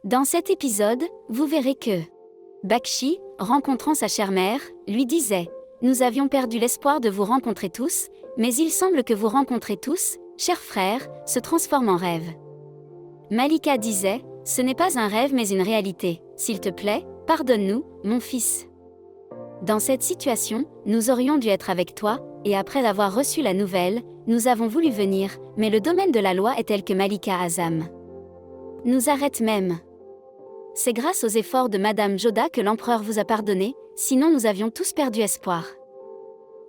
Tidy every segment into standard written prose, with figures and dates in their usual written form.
Dans cet épisode, vous verrez que Bakshi, rencontrant sa chère mère, lui disait « Nous avions perdu l'espoir de vous rencontrer tous, mais il semble que vous rencontrez tous, chers frères, se transforme en rêve. » Malika disait « Ce n'est pas un rêve mais une réalité. S'il te plaît, pardonne-nous, mon fils. » Dans cette situation, nous aurions dû être avec toi, et après avoir reçu la nouvelle, nous avons voulu venir, mais le domaine de la loi est tel que Malika Azam nous arrête même. C'est grâce aux efforts de Madame Joda que l'empereur vous a pardonné, sinon nous avions tous perdu espoir.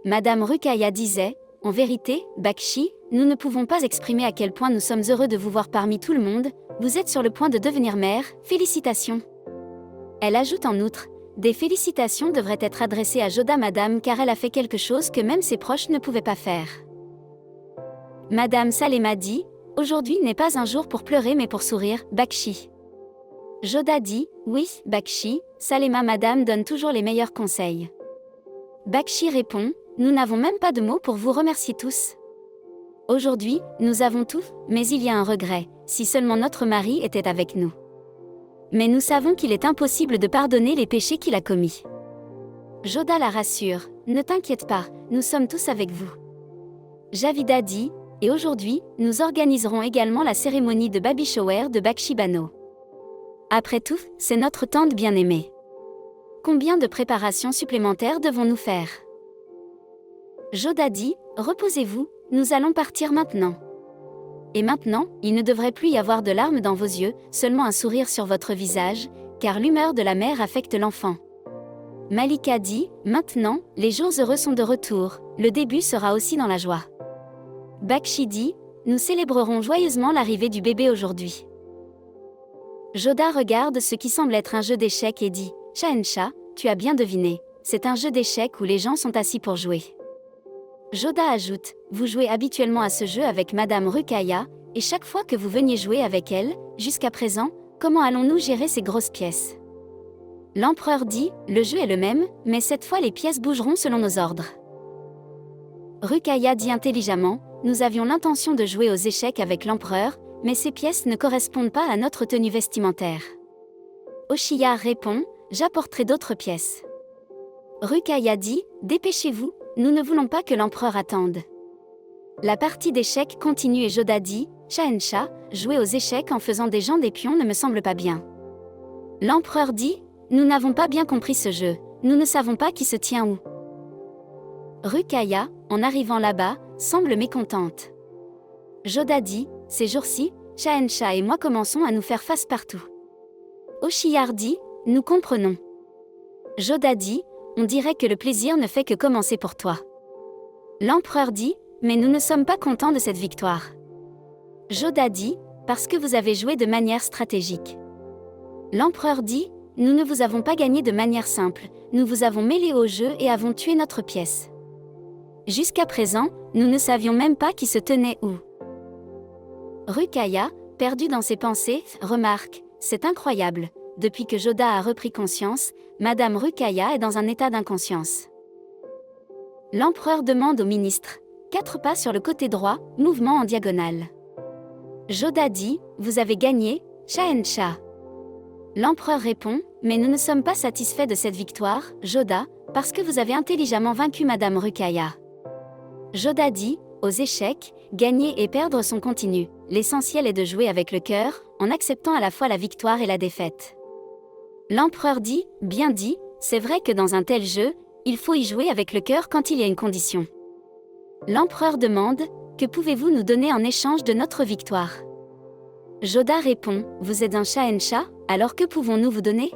Madame Ruqayya disait, en vérité, Bakshi, nous ne pouvons pas exprimer à quel point nous sommes heureux de vous voir parmi tout le monde, vous êtes sur le point de devenir mère, félicitations. Elle ajoute en outre, des félicitations devraient être adressées à Joda Madame car elle a fait quelque chose que même ses proches ne pouvaient pas faire. Madame Salema dit, aujourd'hui n'est pas un jour pour pleurer mais pour sourire, Bakshi. Joda dit, oui, Bakshi, Salema Madame donne toujours les meilleurs conseils. Bakshi répond, nous n'avons même pas de mots pour vous remercier tous. Aujourd'hui, nous avons tout, mais il y a un regret, si seulement notre mari était avec nous. Mais nous savons qu'il est impossible de pardonner les péchés qu'il a commis. Joda la rassure, ne t'inquiète pas, nous sommes tous avec vous. Javida dit, et aujourd'hui, nous organiserons également la cérémonie de baby shower de Bakshi Bano. Après tout, c'est notre tante bien-aimée. Combien de préparations supplémentaires devons-nous faire? Joda dit, reposez-vous, nous allons partir maintenant. Et maintenant, il ne devrait plus y avoir de larmes dans vos yeux, seulement un sourire sur votre visage, car l'humeur de la mère affecte l'enfant. Malika dit, maintenant, les jours heureux sont de retour, le début sera aussi dans la joie. Bakshi dit, nous célébrerons joyeusement l'arrivée du bébé aujourd'hui. Joda regarde ce qui semble être un jeu d'échecs et dit, Shahenshah, tu as bien deviné, c'est un jeu d'échecs où les gens sont assis pour jouer. Joda ajoute, vous jouez habituellement à ce jeu avec Madame Ruqayya, et chaque fois que vous veniez jouer avec elle, jusqu'à présent, comment allons-nous gérer ces grosses pièces? L'empereur dit, le jeu est le même, mais cette fois les pièces bougeront selon nos ordres. Ruqayya dit intelligemment, nous avions l'intention de jouer aux échecs avec l'empereur, mais ces pièces ne correspondent pas à notre tenue vestimentaire. Oshiyar répond, j'apporterai d'autres pièces. Ruqayya dit, dépêchez-vous, nous ne voulons pas que l'empereur attende. La partie d'échecs continue et Joda dit, Shahenshah, jouer aux échecs en faisant des gens des pions ne me semble pas bien. L'empereur dit, nous n'avons pas bien compris ce jeu, nous ne savons pas qui se tient où. Ruqayya, en arrivant là-bas, semble mécontente. Joda dit, ces jours-ci, Shahenshah et moi commençons à nous faire face partout. Oshiyar dit, nous comprenons. Joda dit, on dirait que le plaisir ne fait que commencer pour toi. L'empereur dit, mais nous ne sommes pas contents de cette victoire. Joda dit, parce que vous avez joué de manière stratégique. L'empereur dit, nous ne vous avons pas gagné de manière simple, nous vous avons mêlé au jeu et avons tué notre pièce. Jusqu'à présent, nous ne savions même pas qui se tenait où. Ruqayya, perdue dans ses pensées, remarque, c'est incroyable, depuis que Joda a repris conscience, Madame Ruqayya est dans un état d'inconscience. L'empereur demande au ministre, 4 pas sur le côté droit, mouvement en diagonale. Joda dit, vous avez gagné, Shahenshah. L'empereur répond, mais nous ne sommes pas satisfaits de cette victoire, Joda, parce que vous avez intelligemment vaincu Madame Ruqayya. Joda dit, aux échecs, gagner et perdre sont continus, l'essentiel est de jouer avec le cœur, en acceptant à la fois la victoire et la défaite. L'empereur dit, bien dit, c'est vrai que dans un tel jeu, il faut y jouer avec le cœur quand il y a une condition. L'empereur demande, que pouvez-vous nous donner en échange de notre victoire? Joda répond, vous êtes un Shahenshah, alors que pouvons-nous vous donner?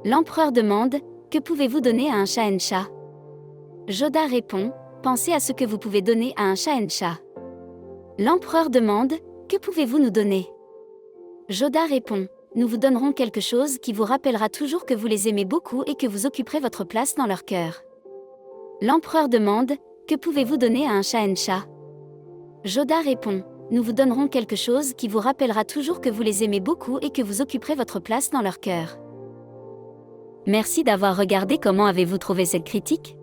L'empereur demande, que pouvez-vous donner à un Shahenshah? Joda répond, pensez à ce que vous pouvez donner à un Shahenshah. L'empereur demande, que pouvez-vous nous donner? Joda répond, nous vous donnerons quelque chose qui vous rappellera toujours que vous les aimez beaucoup et que vous occuperez votre place dans leur cœur. L'empereur demande, que pouvez-vous donner à un Shahenshah? Joda répond, nous vous donnerons quelque chose qui vous rappellera toujours que vous les aimez beaucoup et que vous occuperez votre place dans leur cœur. Merci d'avoir regardé. Comment avez-vous trouvé cette critique?